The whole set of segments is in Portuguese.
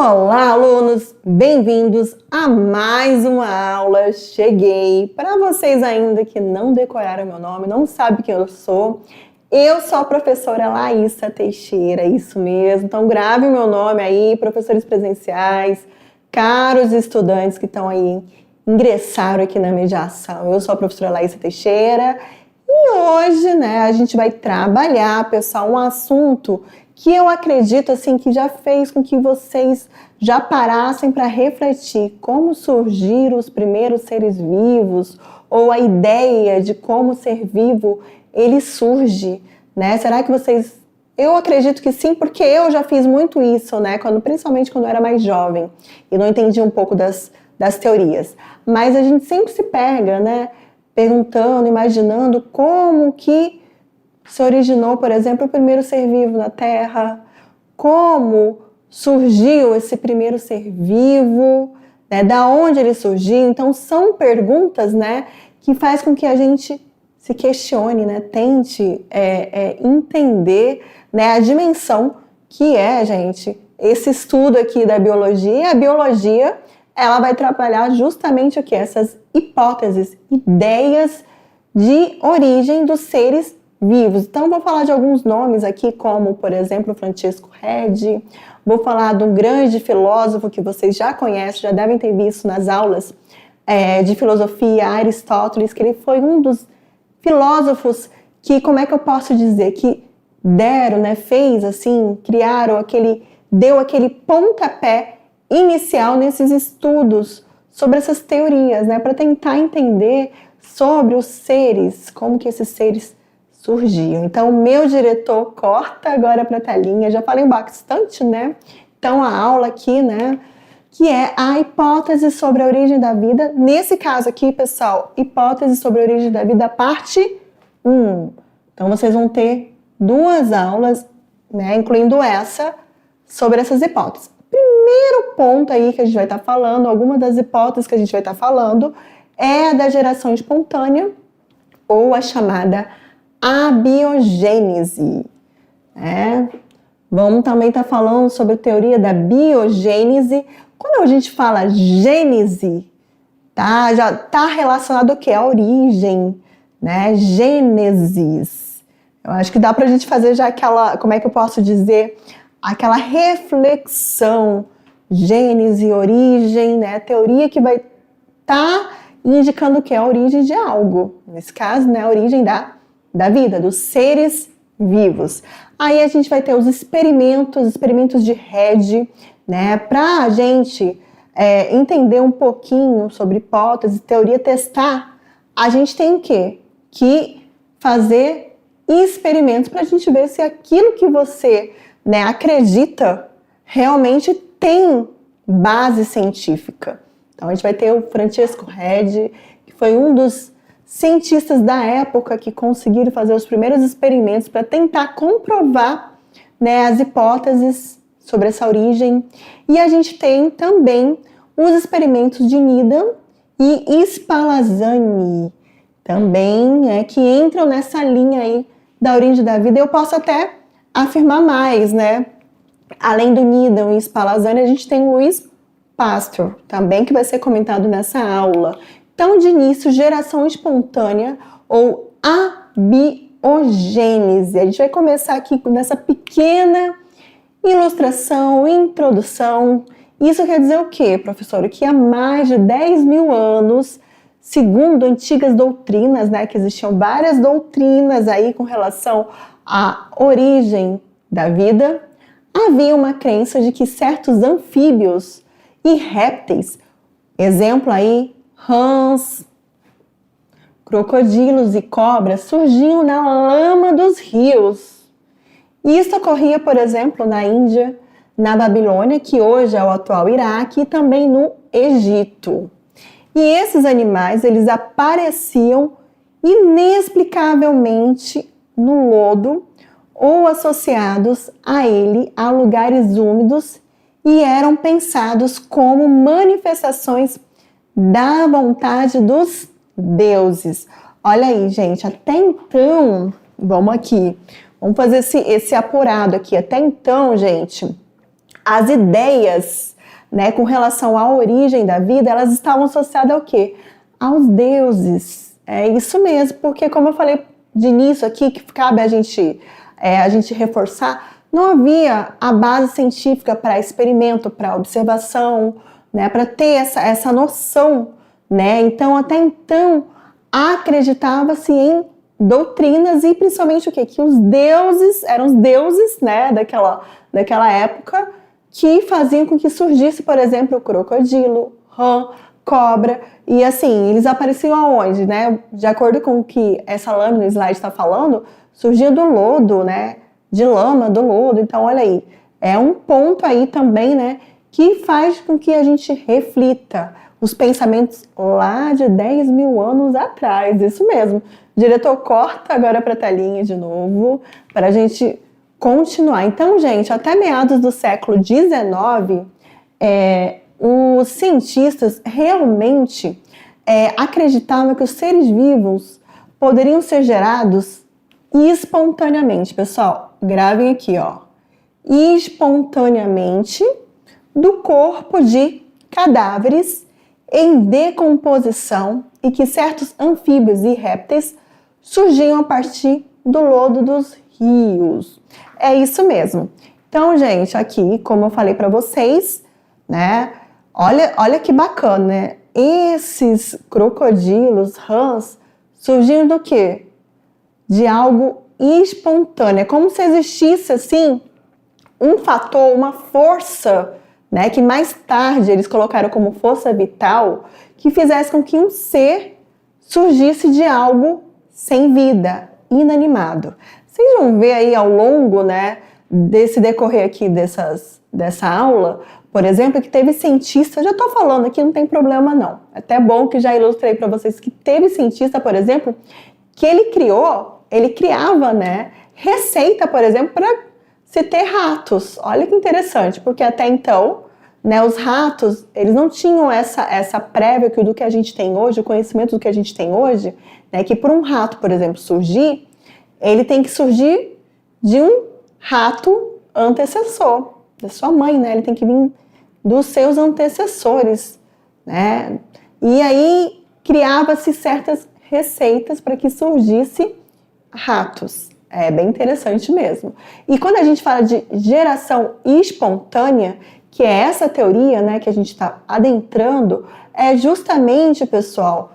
Olá, alunos! Bem-vindos a mais uma aula. Cheguei! Para vocês ainda que não decoraram meu nome, não sabem quem eu sou a professora Laísa Teixeira, isso mesmo. Então grave o meu nome aí, professores presenciais, caros estudantes que estão aí, ingressaram aqui na mediação. Eu sou a professora Laísa Teixeira e hoje, a gente vai trabalhar, pessoal, um assunto que eu acredito assim que já fez com que vocês já parassem para refletir como surgiram os primeiros seres vivos, ou a ideia de como ser vivo ele surge, Será que vocês... Eu acredito que sim, porque eu já fiz muito isso, principalmente quando eu era mais jovem e não entendi um pouco das teorias. Mas a gente sempre se pega, perguntando, imaginando como que se originou, por exemplo, o primeiro ser vivo na Terra, como surgiu esse primeiro ser vivo, da onde ele surgiu. Então são perguntas, que faz com que a gente se questione, tente entender, a dimensão que é, gente, esse estudo aqui da biologia. E a biologia, ela vai trabalhar justamente o que? Essas hipóteses, ideias de origem dos seres vivos. Então, vou falar de alguns nomes aqui, como, por exemplo, Francisco Redi. Vou falar de um grande filósofo que vocês já conhecem, já devem ter visto nas aulas de filosofia, Aristóteles, que ele foi um dos filósofos que, como é que eu posso dizer, que deram, fez assim, criaram deu aquele pontapé inicial nesses estudos sobre essas teorias, para tentar entender sobre os seres, como que esses seres surgiam. Então, o meu diretor corta agora para a telinha, já falei bastante, Então, a aula aqui, que é a hipótese sobre a origem da vida. Nesse caso aqui, pessoal, hipótese sobre a origem da vida, parte 1. Então, vocês vão ter duas aulas, incluindo essa, sobre essas hipóteses. Primeiro ponto aí que a gente vai estar falando, alguma das hipóteses que a gente vai estar falando, é a da geração espontânea, ou a chamada abiogênese. Vamos também estar falando sobre a teoria da biogênese. Quando a gente fala gênese, já está relacionado ao que? A origem, Gênesis. Eu acho que dá para a gente fazer já aquela, como é que eu posso dizer, aquela reflexão, gênese, origem, teoria que vai estar indicando o que? A origem de algo. Nesse caso, a origem da vida, dos seres vivos. Aí a gente vai ter os experimentos de Redi, para a gente entender um pouquinho sobre hipótese, teoria, testar, a gente tem que fazer experimentos para a gente ver se aquilo que você acredita realmente tem base científica. Então a gente vai ter o Francisco Redi, que foi um dos cientistas da época que conseguiram fazer os primeiros experimentos para tentar comprovar as hipóteses sobre essa origem. E a gente tem também os experimentos de Needham e Spallanzani, também, que entram nessa linha aí da origem da vida. Eu posso até afirmar mais, Além do Needham e Spallanzani, a gente tem o Louis Pasteur, também, que vai ser comentado nessa aula. Então, de início, geração espontânea ou abiogênese. A gente vai começar aqui nessa pequena ilustração, introdução. Isso quer dizer o quê, professor? Que há mais de 10 mil anos, segundo antigas doutrinas, que existiam várias doutrinas aí com relação à origem da vida, havia uma crença de que certos anfíbios e répteis, exemplo aí, rãs, crocodilos e cobras, surgiam na lama dos rios. Isso ocorria, por exemplo, na Índia, na Babilônia, que hoje é o atual Iraque, e também no Egito. E esses animais, eles apareciam inexplicavelmente no lodo ou associados a ele a lugares úmidos e eram pensados como manifestações da vontade dos deuses. Olha aí, gente, até então, vamos fazer esse apurado aqui. Até então, gente, as ideias né, com relação à origem da vida, elas estavam associadas ao quê? Aos deuses. É isso mesmo, porque como eu falei de início aqui, que cabe a gente reforçar, não havia a base científica para experimento, para observação, né, para ter essa noção, né? Então, até então, acreditava-se em doutrinas e principalmente o quê? Que os deuses, eram os deuses, né, daquela época, que faziam com que surgisse, por exemplo, o crocodilo, rã, cobra, e assim, eles apareciam aonde, né? De acordo com o que essa lâmina no slide está falando, surgia do lodo, né? De lama, do lodo. Então, olha aí, é um ponto aí também, né? Que faz com que a gente reflita os pensamentos lá de 10 mil anos atrás, isso mesmo. Diretor, corta agora para a telinha de novo, para a gente continuar. Então, gente, até meados do século XIX, os cientistas realmente acreditavam que os seres vivos poderiam ser gerados espontaneamente. Pessoal, gravem aqui, ó. Espontaneamente do corpo de cadáveres em decomposição e que certos anfíbios e répteis surgiam a partir do lodo dos rios. É isso mesmo. Então, gente, aqui, como eu falei para vocês, né? Olha que bacana, né? Esses crocodilos, rãs, surgiram do quê? De algo espontâneo. É como se existisse, assim, um fator, uma força, né? Que mais tarde eles colocaram como força vital, que fizesse com que um ser surgisse de algo sem vida, inanimado. Vocês vão ver aí ao longo, né, desse decorrer aqui dessa aula, por exemplo, que teve cientista, já estou falando aqui, não tem problema não. Até bom que já ilustrei para vocês que teve cientista, por exemplo, que ele criava, né, receita, por exemplo, para se ter ratos. Olha que interessante, porque até então, né, os ratos, eles não tinham essa prévia do que a gente tem hoje, o conhecimento do que a gente tem hoje, né, que por um rato, por exemplo, surgir, ele tem que surgir de um rato antecessor, da sua mãe, né? Ele tem que vir dos seus antecessores, né? E aí criava-se certas receitas para que surgisse ratos. É bem interessante mesmo. E quando a gente fala de geração espontânea, que é essa teoria, né, que a gente está adentrando, é justamente, pessoal,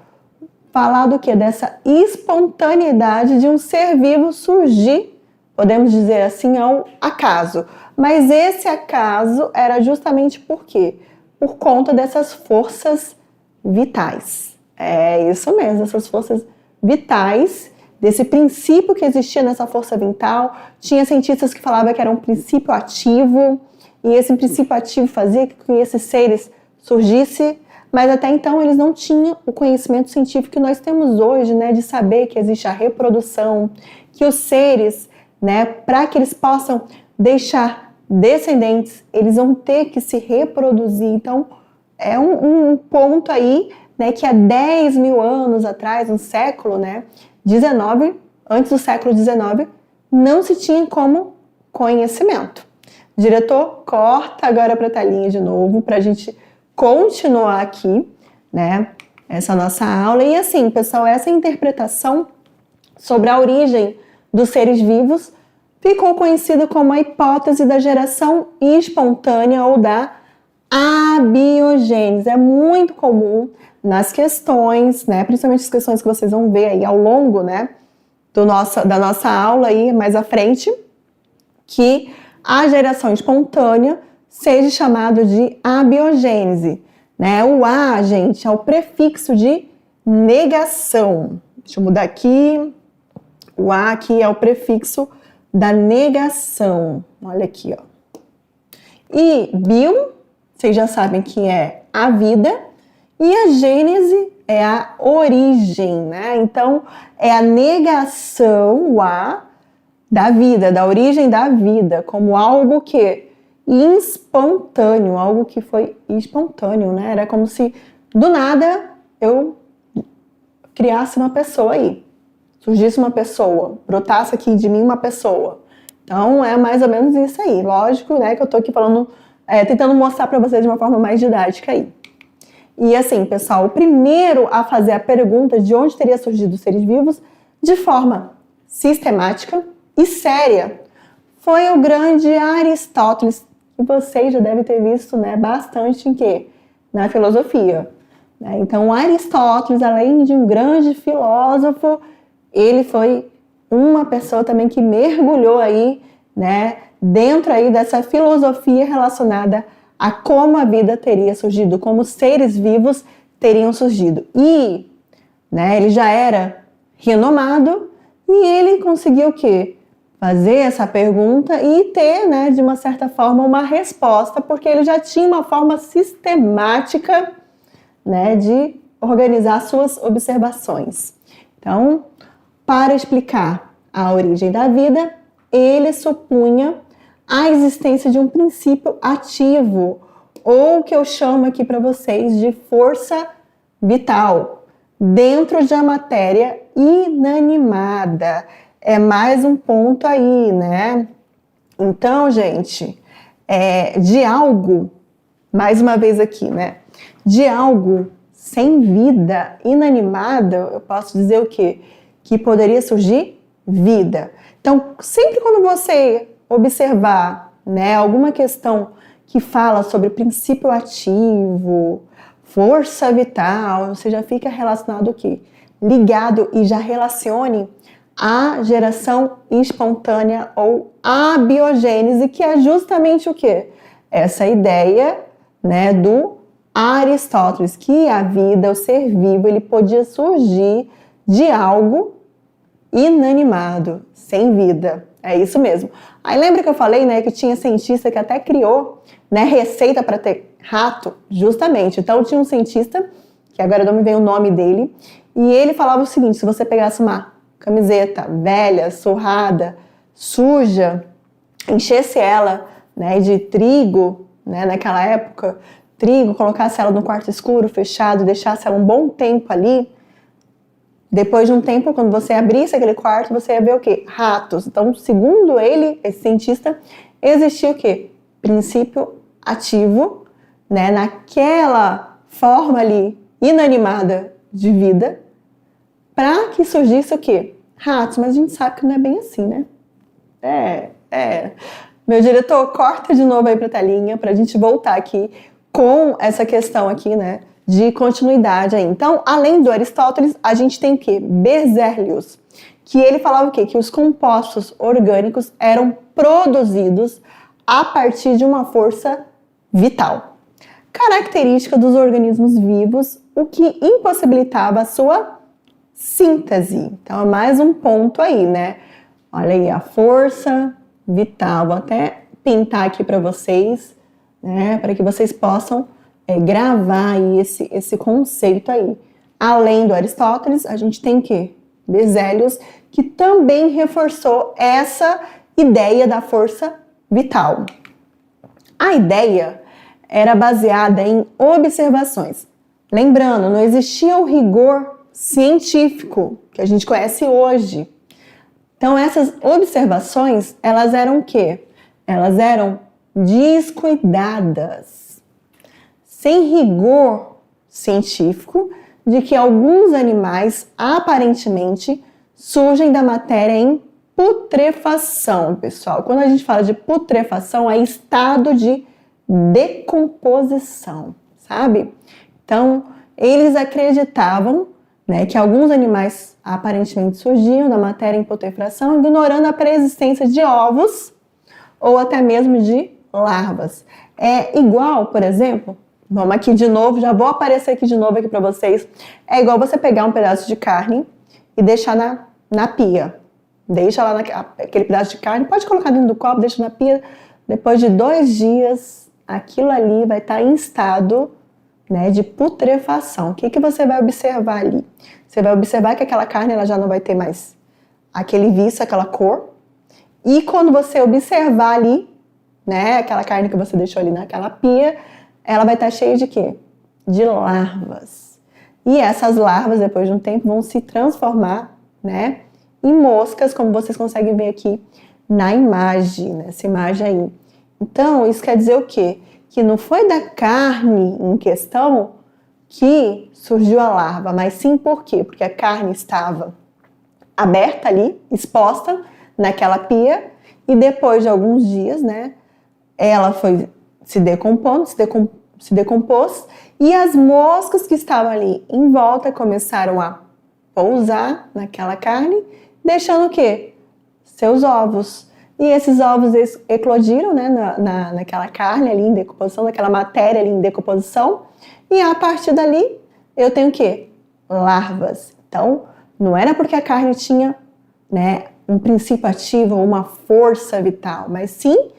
falar do que? Dessa espontaneidade de um ser vivo surgir, podemos dizer assim, ao acaso. Mas esse acaso era justamente por quê? Por conta dessas forças vitais. É isso mesmo, essas forças vitais, desse princípio que existia nessa força vital. Tinha cientistas que falavam que era um princípio ativo, e esse princípio ativo fazia com que esses seres surgissem. Mas até então eles não tinham o conhecimento científico que nós temos hoje, né, de saber que existe a reprodução, que os seres, né, para que eles possam deixar descendentes, eles vão ter que se reproduzir. Então, é um ponto aí, né, que há 10 mil anos atrás, no século, né, 19, antes do século 19, não se tinha como conhecimento. Diretor, corta agora para a telinha de novo, para a gente continuar aqui, né, essa nossa aula. E assim, pessoal, essa interpretação sobre a origem dos seres vivos ficou conhecida como a hipótese da geração espontânea ou da abiogênese. É muito comum nas questões, né, principalmente as questões que vocês vão ver aí ao longo, né, da nossa aula aí mais à frente, que a geração espontânea seja chamado de abiogênese, né? O A, gente, é o prefixo de negação. Deixa eu mudar aqui. O A aqui é o prefixo da negação. Olha aqui, ó. E bio, vocês já sabem que é a vida. E a gênese é a origem, né? Então, é a negação, o A, da vida, da origem da vida, como algo que espontâneo, algo que foi espontâneo, né? Era como se do nada eu criasse uma pessoa aí, surgisse uma pessoa, brotasse aqui de mim uma pessoa. Então é mais ou menos isso aí. Lógico, né, que eu tô aqui falando tentando mostrar para vocês de uma forma mais didática aí. E assim, pessoal, o primeiro a fazer a pergunta de onde teria surgido os seres vivos de forma sistemática e séria foi o grande Aristóteles, que vocês já devem ter visto, né, bastante em quê? Na filosofia. Então, Aristóteles, além de um grande filósofo, ele foi uma pessoa também que mergulhou aí, né, dentro aí dessa filosofia relacionada a como a vida teria surgido, como seres vivos teriam surgido. E, né, ele já era renomado e ele conseguiu o quê? Fazer essa pergunta e ter, né, de uma certa forma, uma resposta, porque ele já tinha uma forma sistemática, né, de organizar suas observações. Então, para explicar a origem da vida, ele supunha a existência de um princípio ativo, ou que eu chamo aqui para vocês de força vital, dentro de uma matéria inanimada. É mais um ponto aí, né? Então, gente, de algo, mais uma vez aqui, né? De algo sem vida, inanimado, eu posso dizer o quê? Que poderia surgir vida. Então, sempre quando você observar, né, alguma questão que fala sobre princípio ativo, força vital, você já fica relacionado o quê? Ligado e já relacione a geração espontânea ou a biogênese, que é justamente o quê? Essa ideia, né, do Aristóteles, que a vida, o ser vivo, ele podia surgir de algo inanimado, sem vida. É isso mesmo. Aí lembra que eu falei, né, que tinha cientista que até criou, né, receita para ter rato? Justamente. Então tinha um cientista, que agora não me vem o nome dele, e ele falava o seguinte: se você pegasse uma camiseta velha, surrada, suja, enchesse ela, né, de trigo, né, naquela época, trigo, colocasse ela no quarto escuro, fechado, deixasse ela um bom tempo ali, depois de um tempo, quando você abrisse aquele quarto, você ia ver o quê? Ratos. Então, segundo ele, esse cientista, existia o quê? Princípio ativo, né, naquela forma ali inanimada de vida, para que surgisse o quê? Ratos. Mas a gente sabe que não é bem assim, né? Meu diretor, corta de novo aí pra telinha, pra gente voltar aqui com essa questão aqui, né, de continuidade aí. Então, além do Aristóteles, a gente tem o quê? Berzelius, que ele falava o quê? Que os compostos orgânicos eram produzidos a partir de uma força vital, característica dos organismos vivos, o que impossibilitava a sua síntese. Então, é mais um ponto aí, né? Olha aí, a força vital. Vou até pintar aqui para vocês, né? Para que vocês possam gravar aí esse conceito aí. Além do Aristóteles, a gente tem que Berzelius, que também reforçou essa ideia da força vital. A ideia era baseada em observações. Lembrando, não existia o rigor científico que a gente conhece hoje. Então, essas observações, elas eram o quê? Elas eram descuidadas, sem rigor científico, de que alguns animais, aparentemente, surgem da matéria em putrefação, pessoal. Quando a gente fala de putrefação, é estado de decomposição, sabe? Então, eles acreditavam, né, que alguns animais aparentemente surgiam da matéria em putrefação, ignorando a preexistência de ovos ou até mesmo de larvas. É igual, por exemplo, vamos aqui de novo, já vou aparecer aqui de novo aqui para vocês. É igual você pegar um pedaço de carne e deixar na pia. Deixa lá aquele pedaço de carne, pode colocar dentro do copo, deixa na pia. Depois de 2 dias, aquilo ali vai estar em estado, né, de putrefação. O que você vai observar ali? Você vai observar que aquela carne ela já não vai ter mais aquele viço, aquela cor. E quando você observar ali, né, aquela carne que você deixou ali naquela pia, ela vai estar cheia de quê? De larvas. E essas larvas, depois de um tempo, vão se transformar, né, em moscas, como vocês conseguem ver aqui na imagem, nessa imagem aí. Então, isso quer dizer o quê? que não foi da carne em questão que surgiu a larva, mas sim por quê? Porque a carne estava aberta ali, exposta naquela pia, e depois de alguns dias, né, ela foi se decompondo, se decompôs, e as moscas que estavam ali em volta começaram a pousar naquela carne, deixando o quê? Seus ovos. E esses ovos eclodiram, né, naquela carne ali em decomposição, naquela matéria ali em decomposição, e a partir dali eu tenho o quê? Larvas. Então, não era porque a carne tinha, né, um princípio ativo ou uma força vital, mas sim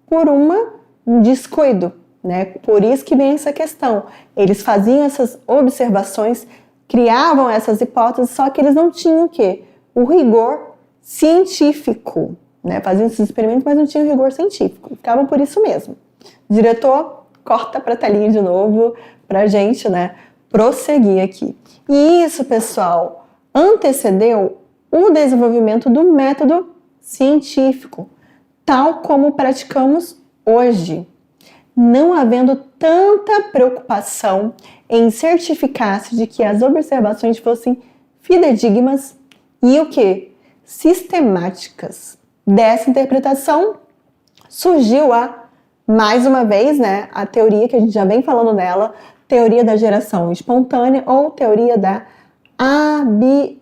por um descuido, né? Por isso que vem essa questão. Eles faziam essas observações, criavam essas hipóteses, só que eles não tinham o quê? O rigor científico, né? Faziam esses experimentos, mas não tinham rigor científico. Ficavam por isso mesmo. Diretor, corta para a telinha de novo pra gente, né, prosseguir aqui. E isso, pessoal, antecedeu o desenvolvimento do método científico, tal como praticamos hoje, não havendo tanta preocupação em certificar-se de que as observações fossem fidedignas e o que? Sistemáticas. Dessa interpretação surgiu mais uma vez, né, a teoria que a gente já vem falando nela, teoria da geração espontânea ou teoria da abiogênese.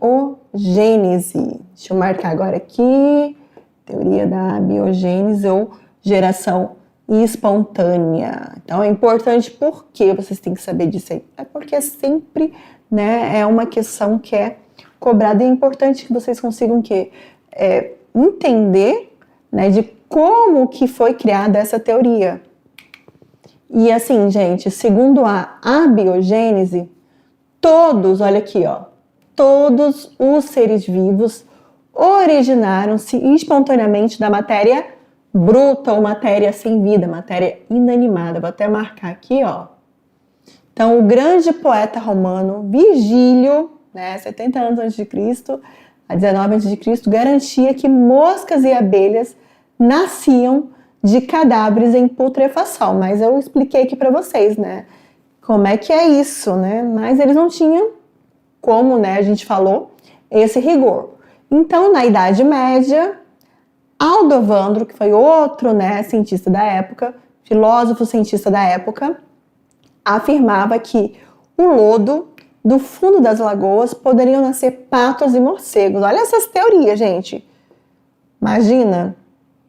Deixa eu marcar agora aqui. Teoria da abiogênese ou geração espontânea. Então é importante porque vocês têm que saber disso aí. É porque sempre, né, é uma questão que é cobrada e é importante que vocês consigam entender, né, de como que foi criada essa teoria. E assim, gente, segundo a abiogênese, olha aqui, ó, todos os seres vivos originaram-se espontaneamente da matéria bruta ou matéria sem vida, matéria inanimada. Vou até marcar aqui, ó. Então, o grande poeta romano Virgílio, né, 70 anos antes de Cristo, a 19 antes de Cristo, garantia que moscas e abelhas nasciam de cadáveres em putrefação. Mas eu expliquei aqui para vocês, né, como é que é isso, né? Mas eles não tinham como, né, a gente falou, esse rigor. Então, na Idade Média, Aldovandro, que foi outro, né, cientista da época, filósofo cientista da época, afirmava que o lodo do fundo das lagoas poderiam nascer patos e morcegos. Olha essas teorias, gente. Imagina,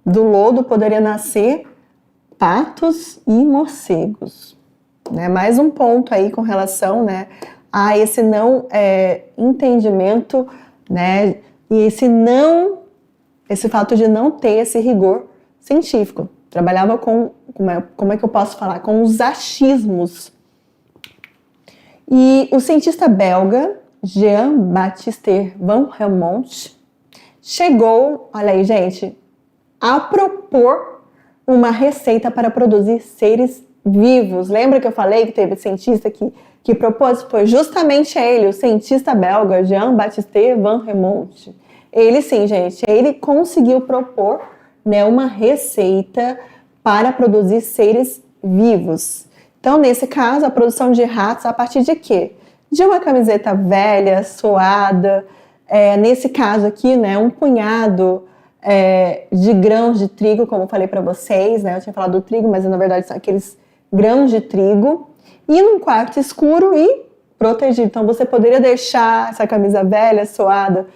do lodo poderia nascer patos e morcegos. Né? Mais um ponto aí com relação, né, a esse não entendimento, né, e esse fato de não ter esse rigor científico. Trabalhava com, como é que eu posso falar? Com os achismos. E o cientista belga Jean-Baptiste Van Helmont chegou, olha aí, gente, a propor uma receita para produzir seres vivos. Lembra que eu falei que teve cientista que propôs? Foi justamente ele, o cientista belga Jean-Baptiste Van Helmont. Ele sim, gente, ele conseguiu propor, né, uma receita para produzir seres vivos. Então, nesse caso, a produção de ratos a partir de quê? De uma camiseta velha, suada, nesse caso aqui, né, um punhado de grãos de trigo, como eu falei para vocês, né, eu tinha falado do trigo, mas na verdade são aqueles grãos de trigo, e num quarto escuro e protegido. Então, você poderia deixar essa camisa velha, suada,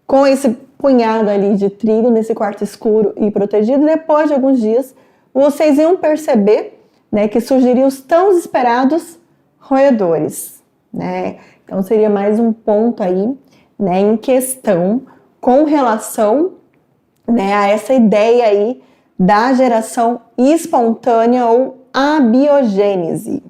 com esse punhado ali de trigo nesse quarto escuro e protegido. Depois de alguns dias, vocês iam perceber, né, que surgiriam os tão esperados roedores, né? Então seria mais um ponto aí, né, em questão com relação, né, a essa ideia aí da geração espontânea ou abiogênese.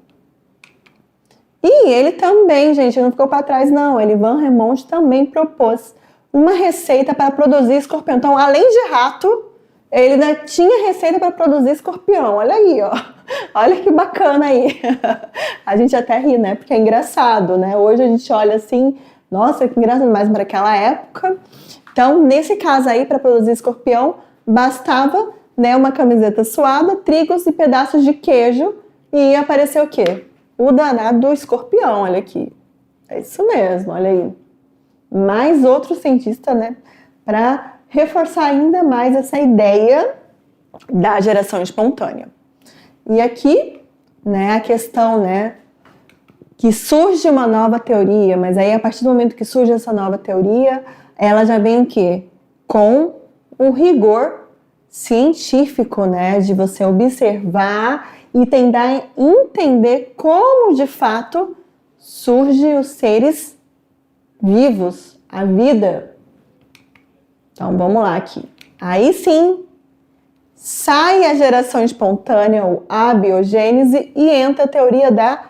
E ele também, gente, não ficou para trás não, Van Helmont também propôs uma receita para produzir escorpião. Então, além de rato, ele ainda tinha receita para produzir escorpião. Olha aí, ó. Olha que bacana aí. A gente até ri, né? Porque é engraçado, né? Hoje a gente olha assim, nossa, que engraçado, mas para aquela época. Então, nesse caso aí, para produzir escorpião, bastava né, uma camiseta suada, trigos e pedaços de queijo, e ia aparecer o quê? O danado do escorpião, olha aqui. É isso mesmo, olha aí. Mais outro cientista, né, para reforçar ainda mais essa ideia da geração espontânea. E aqui, né, a questão, né, que surge uma nova teoria, mas aí a partir do momento que surge essa nova teoria, ela já vem o quê? Com o rigor científico, né, de você observar e tentar entender como de fato surgem os seres vivos, a vida. Então vamos lá aqui. Aí sim, sai a geração espontânea, ou abiogênese, e entra a teoria da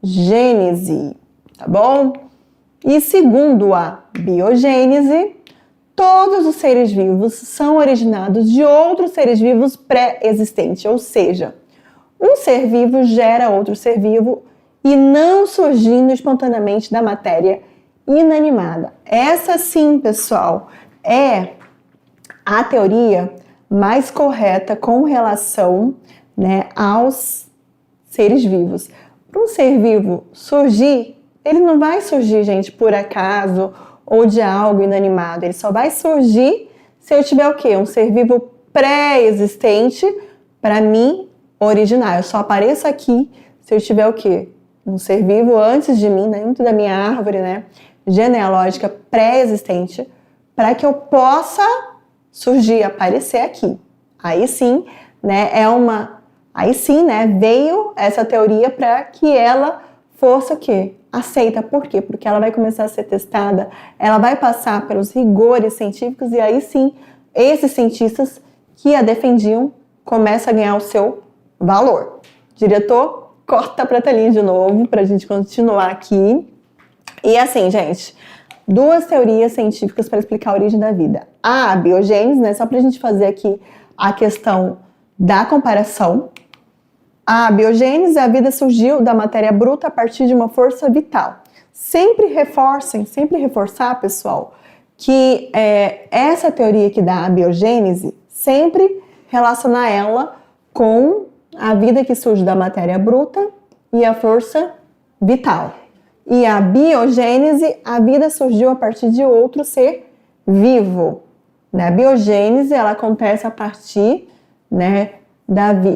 biogênese, tá bom? E segundo a biogênese, todos os seres vivos são originados de outros seres vivos pré-existentes, ou seja, um ser vivo gera outro ser vivo e não surgindo espontaneamente da matéria inanimada. Essa sim, pessoal, é a teoria mais correta com relação, né, aos seres vivos. Para um ser vivo surgir, ele não vai surgir, gente, por acaso ou de algo inanimado. Ele só vai surgir se eu tiver o quê? Um ser vivo pré-existente para mim originar. Eu só apareço aqui se eu tiver o quê? Um ser vivo antes de mim, dentro da minha árvore, né, genealógica pré-existente, para que eu possa surgir, aparecer aqui. Aí sim, né, veio essa teoria para que ela fosse o quê? Aceita. Por quê? Porque ela vai começar a ser testada, ela vai passar pelos rigores científicos e aí sim, esses cientistas que a defendiam começam a ganhar o seu valor. Diretor, corta para a telinha de novo para a gente continuar aqui. E assim, gente, duas teorias científicas para explicar a origem da vida. A biogênese, né, só para a gente fazer aqui a questão da comparação. A biogênese, a vida surgiu da matéria bruta a partir de uma força vital. Sempre reforçar, pessoal, que essa teoria aqui da biogênese, sempre relacionar ela com a vida que surge da matéria bruta e a força vital. E a biogênese, a vida surgiu a partir de outro ser vivo. A biogênese, ela acontece a partir, né,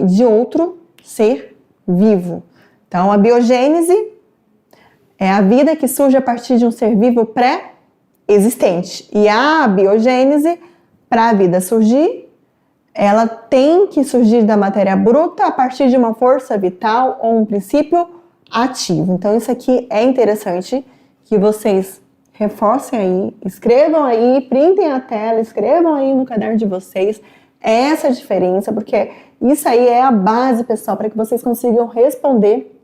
de outro ser vivo. Então, a biogênese é a vida que surge a partir de um ser vivo pré-existente. E a biogênese, para a vida surgir, ela tem que surgir da matéria bruta a partir de uma força vital ou um princípio ativo. Então, isso aqui é interessante que vocês reforcem aí, escrevam aí, printem a tela, escrevam aí no caderno de vocês essa diferença, porque isso aí é a base, pessoal, para que vocês consigam responder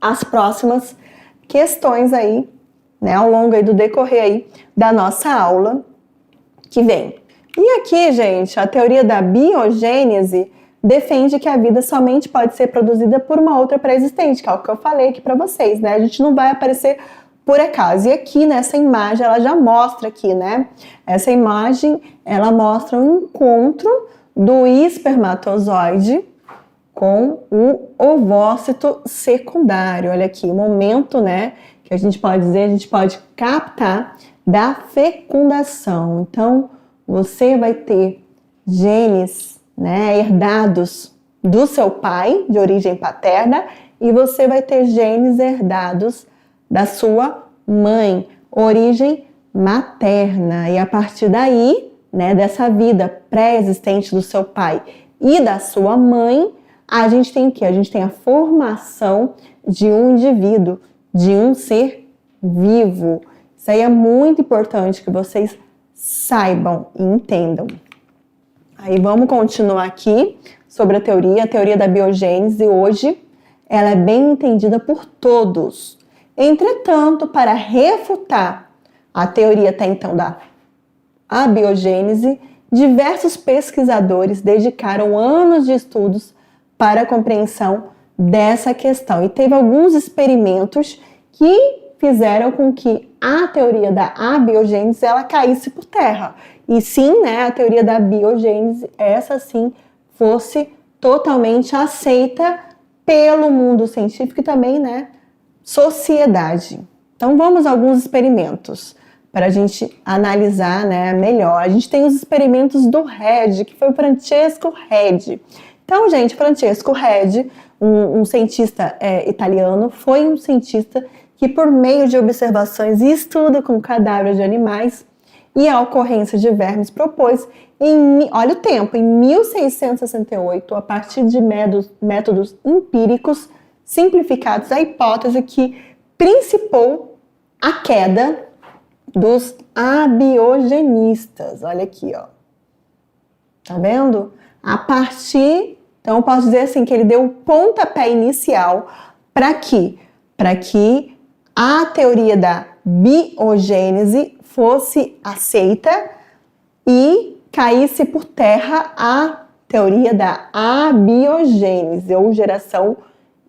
as próximas questões aí, né, ao longo aí do decorrer aí da nossa aula que vem. E aqui, gente, a teoria da biogênese defende que a vida somente pode ser produzida por uma outra pré-existente, que é o que eu falei aqui para vocês, né? A gente não vai aparecer por acaso. E aqui nessa imagem, ela já mostra aqui, né? Essa imagem, ela mostra um encontro do espermatozoide com o ovócito secundário. Olha aqui, o momento, né, que a gente pode dizer, a gente pode captar da fecundação. Então, você vai ter genes, né, herdados do seu pai, de origem paterna, e você vai ter genes herdados da sua mãe, origem materna. E a partir daí, né, dessa vida pré-existente do seu pai e da sua mãe, a gente tem o quê? A gente tem a formação de um indivíduo, de um ser vivo. Isso aí é muito importante que vocês saibam e entendam. Aí vamos continuar aqui sobre a teoria da biogênese. Hoje ela é bem entendida por todos. Entretanto, para refutar a teoria até então da biogênese, diversos pesquisadores dedicaram anos de estudos para a compreensão dessa questão. E teve alguns experimentos que fizeram com que a teoria da abiogênese ela caísse por terra. E sim, né, a teoria da biogênese, essa sim, fosse totalmente aceita pelo mundo científico e também, né, sociedade. Então vamos a alguns experimentos para a gente analisar, né, melhor. A gente tem os experimentos do Redi, que foi o Francesco Redi. Então, gente, Francesco Redi, um cientista italiano, foi um cientista que, por meio de observações e estudo com cadáveres de animais e a ocorrência de vermes, propôs, olha o tempo, em 1668, a partir de métodos empíricos simplificados, a hipótese que principou a queda dos abiogenistas. Olha aqui, ó. Tá vendo? A partir, então eu posso dizer assim, que ele deu o pontapé inicial para que a teoria da biogênese fosse aceita e caísse por terra a teoria da abiogênese, ou geração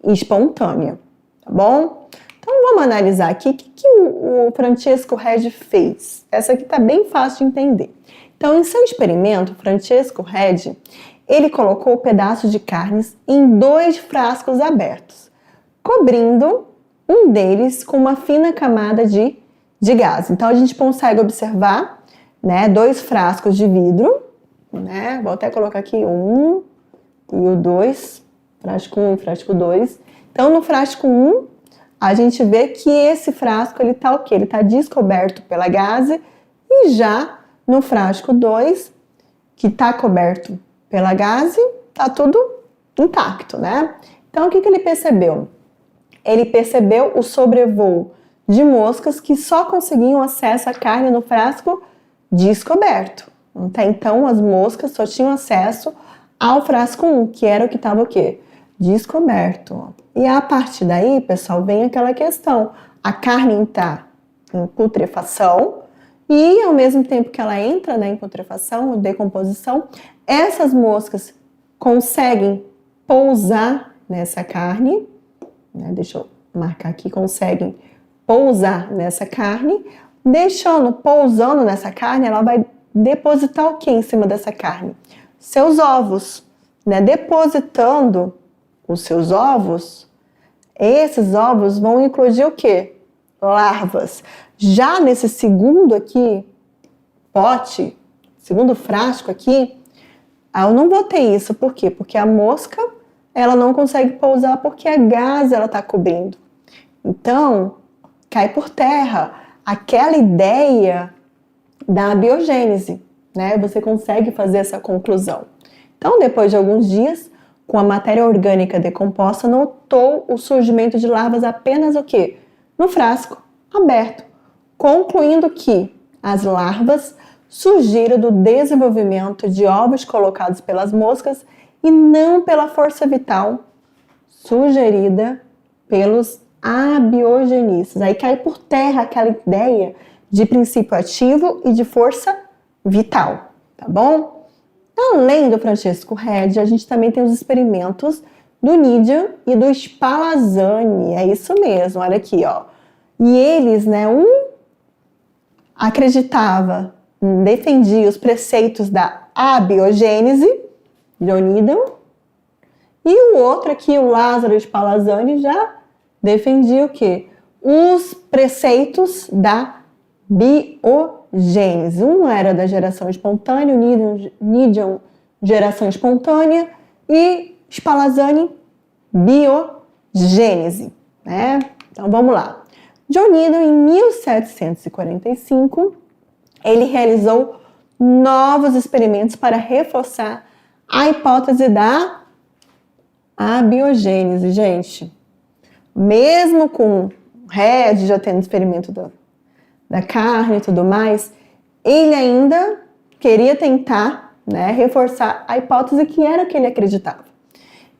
espontânea, tá bom? Então vamos analisar aqui o que o Francesco Redi fez. Essa aqui tá bem fácil de entender. Então, em seu experimento, Francesco Redi, ele colocou pedaços de carnes em 2 frascos abertos, cobrindo um deles com uma fina camada de gás. Então, a gente consegue observar, né, 2 frascos de vidro, né? Vou até colocar aqui 1 e o 2, frasco 1 e frasco 2. Então, no frasco 1, a gente vê que esse frasco, ele tá o quê? Ele tá descoberto pela gaze, e já no frasco 2, que está coberto pela gaze, está tudo intacto, né? Então, o que ele percebeu? Ele percebeu o sobrevoo de moscas que só conseguiam acesso à carne no frasco descoberto. Até então, as moscas só tinham acesso ao frasco 1, que era o que estava o quê? Descoberto. E a partir daí, pessoal, vem aquela questão. A carne está em putrefação, e ao mesmo tempo que ela entra, né, em putrefação, decomposição, essas moscas conseguem pousar nessa carne, né, deixa eu marcar aqui, conseguem pousar nessa carne, pousando nessa carne, ela vai depositar o que em cima dessa carne? Seus ovos, né, depositando os seus ovos, esses ovos vão incluir o quê? Larvas. Já nesse segundo aqui, pote, segundo frasco aqui, eu não vou ter isso. Por quê? Porque a mosca, ela não consegue pousar porque a gaze ela está cobrindo. Então, cai por terra aquela ideia da biogênese, né? Você consegue fazer essa conclusão. Então, depois de alguns dias, com a matéria orgânica decomposta, notou o surgimento de larvas apenas o quê? No frasco aberto, concluindo que as larvas surgiram do desenvolvimento de ovos colocados pelas moscas e não pela força vital sugerida pelos abiogenistas. Aí cai por terra aquela ideia de princípio ativo e de força vital, tá bom? Além do Francesco Redi, a gente também tem os experimentos do Nidian e do Spallanzani, é isso mesmo, olha aqui, ó. E eles, né, acreditava, defendia os preceitos da abiogênese, Leonidan, e o outro aqui, o Lázaro Spallanzani, já defendia o quê? Os preceitos da biogênese. Um era da geração espontânea, o Nidian, geração espontânea, e Spallanzani, biogênese, né? Então, vamos lá. John Needham, em 1745, ele realizou novos experimentos para reforçar a hipótese da abiogênese, gente. Mesmo com Redi já tendo experimento da carne e tudo mais, ele ainda queria tentar, né, reforçar a hipótese que era que ele acreditava.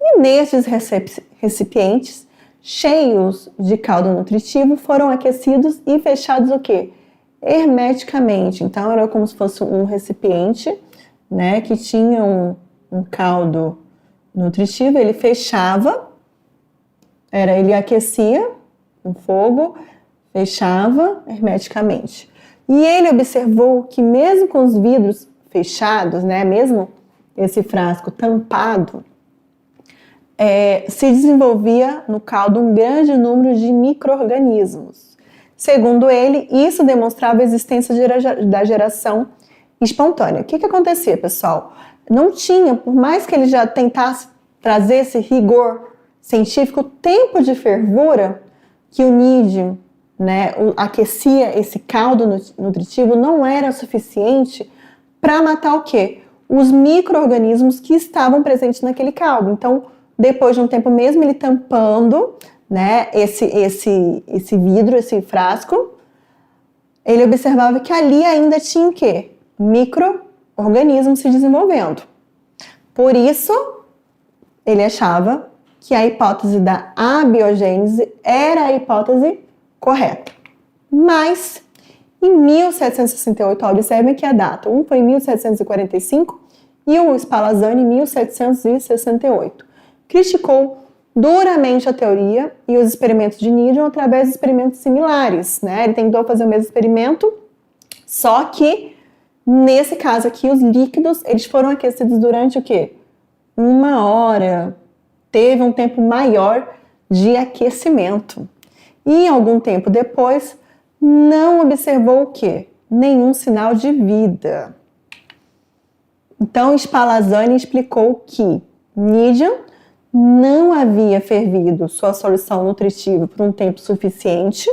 E nesses recipientes cheios de caldo nutritivo foram aquecidos e fechados o quê? Hermeticamente. Então era como se fosse um recipiente, né, que tinha um caldo nutritivo, ele fechava, ele aquecia o fogo, fechava hermeticamente. E ele observou que mesmo com os vidros fechados, né, mesmo esse frasco tampado, se desenvolvia no caldo um grande número de micro-organismos. Segundo ele, isso demonstrava a existência da geração espontânea. O que acontecia, pessoal? Não tinha, por mais que ele já tentasse trazer esse rigor científico, o tempo de fervura que o nídeo, né, aquecia esse caldo nutritivo não era suficiente para matar o quê? Os micro-organismos que estavam presentes naquele caldo. Então, depois de um tempo mesmo, ele tampando, né, esse vidro, esse frasco, ele observava que ali ainda tinha o quê? Micro-organismos se desenvolvendo. Por isso, ele achava que a hipótese da abiogênese era a hipótese correta. Mas, em 1768, observem que a data, um foi em 1745 e o Spallanzani em 1768. Criticou duramente a teoria e os experimentos de Newton através de experimentos similares, né? Ele tentou fazer o mesmo experimento, só que, nesse caso aqui, os líquidos, eles foram aquecidos durante o quê? 1 hora. Teve um tempo maior de aquecimento. E algum tempo depois, não observou o quê? Nenhum sinal de vida. Então, Spallanzani explicou que Newton não havia fervido sua solução nutritiva por um tempo suficiente,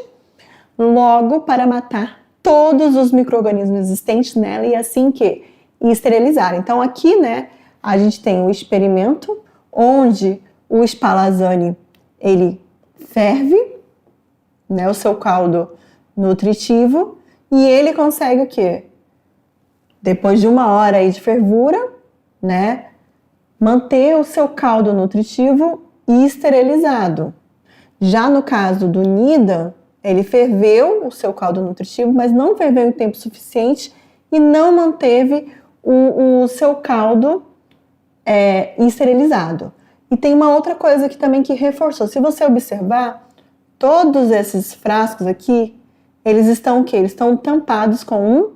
logo para matar todos os micro-organismos existentes nela e assim que esterilizar. Então, aqui, né, a gente tem o experimento onde o Spallanzani, ele ferve, né, o seu caldo nutritivo e ele consegue o quê? Depois de 1 hora aí de fervura, né, manter o seu caldo nutritivo esterilizado. Já no caso do Needham, ele ferveu o seu caldo nutritivo, mas não ferveu em tempo suficiente e não manteve o seu caldo esterilizado. E tem uma outra coisa aqui também que reforçou. Se você observar, todos esses frascos aqui, eles estão o quê? Eles estão tampados com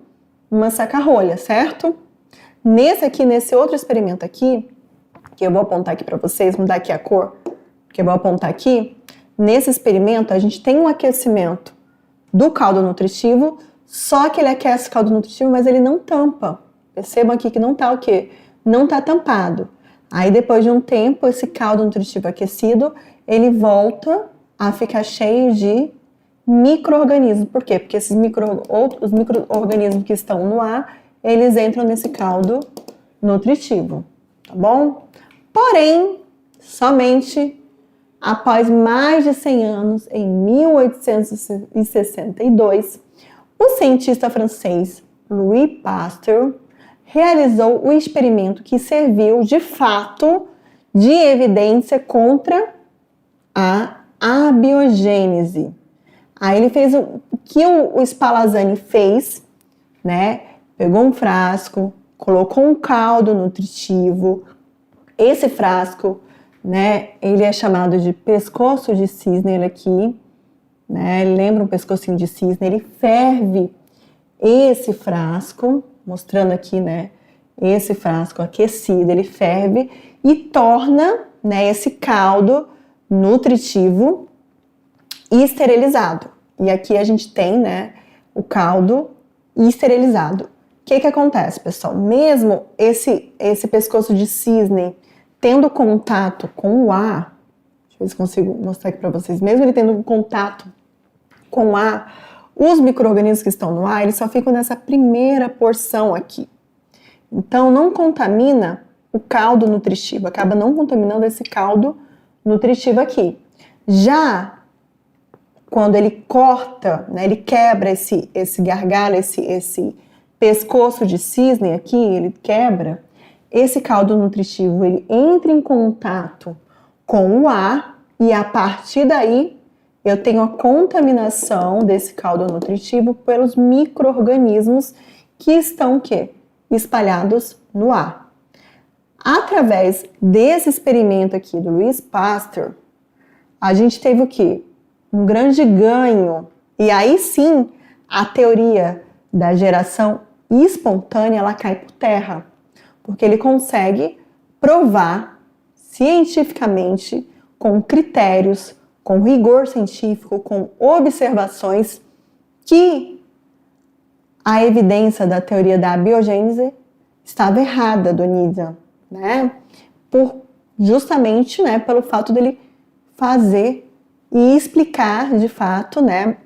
uma saca-rolha, certo? Nesse outro experimento aqui, que eu vou apontar aqui para vocês, mudar aqui a cor, que eu vou apontar aqui, nesse experimento a gente tem um aquecimento do caldo nutritivo, só que ele aquece o caldo nutritivo, mas ele não tampa. Percebam aqui que não tá o quê? Não tá tampado. Aí depois de um tempo, esse caldo nutritivo aquecido, ele volta a ficar cheio de micro-organismos. Por quê? Porque os micro-organismos que estão no ar, eles entram nesse caldo nutritivo, tá bom? Porém, somente após mais de 100 anos, em 1862, o cientista francês Louis Pasteur realizou o experimento que serviu, de fato, de evidência contra a abiogênese. Aí ele fez o que o Spallanzani fez, né? Pegou um frasco, colocou um caldo nutritivo. Esse frasco, né, ele é chamado de pescoço de cisne, ele aqui, né? Lembra um pescocinho de cisne? Ele ferve esse frasco, mostrando aqui, né, esse frasco aquecido, ele ferve e torna, né, esse caldo nutritivo esterilizado. E aqui a gente tem, né, o caldo esterilizado. O que acontece, pessoal? Mesmo esse pescoço de cisne tendo contato com o ar, deixa eu ver se consigo mostrar aqui para vocês, mesmo ele tendo contato com o ar, os micro-organismos que estão no ar, eles só ficam nessa primeira porção aqui. Então, não contamina o caldo nutritivo, acaba não contaminando esse caldo nutritivo aqui. Já quando ele corta, né, ele quebra esse gargalo, esse pescoço de cisne aqui, ele quebra, esse caldo nutritivo, ele entra em contato com o ar e a partir daí eu tenho a contaminação desse caldo nutritivo pelos micro-organismos que estão o quê? Espalhados no ar. Através desse experimento aqui do Louis Pasteur, a gente teve o quê? Um grande ganho E aí sim, a teoria da geração espontânea, ela cai por terra, porque ele consegue provar cientificamente, com critérios, com rigor científico, com observações, que a evidência da teoria da abiogênese estava errada do Nizam, né? Justamente, né, pelo fato dele fazer e explicar de fato, né,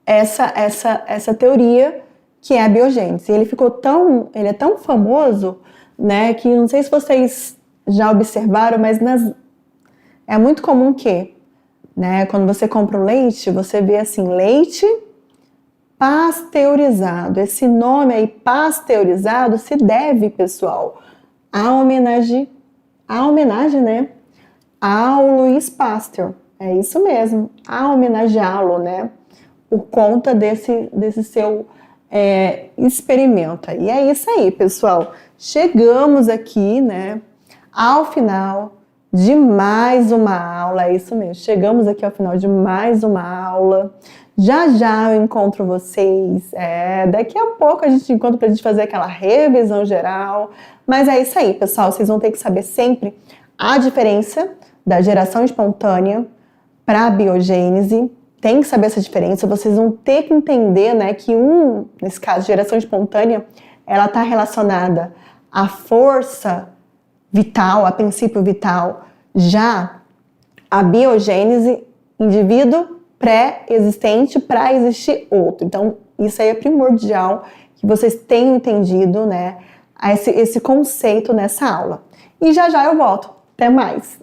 essa teoria que é a biogênese. Ele é tão famoso, né, que não sei se vocês já observaram, mas é muito comum que, né, quando você compra um leite, você vê assim, leite pasteurizado. Esse nome aí, pasteurizado, se deve, pessoal, à homenagem, né, ao Louis Pasteur. É isso mesmo, a homenageá-lo, né, por conta desse seu experimento. E é isso aí, pessoal. Chegamos aqui, né, ao final de mais uma aula. É isso mesmo, chegamos aqui ao final de mais uma aula. Já já eu encontro vocês. Daqui a pouco a gente encontra pra gente fazer aquela revisão geral. Mas é isso aí, pessoal. Vocês vão ter que saber sempre a diferença da geração espontânea para a biogênese. Tem que saber essa diferença. Vocês vão ter que entender, né, que nesse caso, geração espontânea, ela está relacionada à força vital, a princípio vital. Já a biogênese, indivíduo pré-existente para existir outro. Então, isso aí é primordial que vocês tenham entendido, né, esse conceito nessa aula. E já já eu volto. Até mais!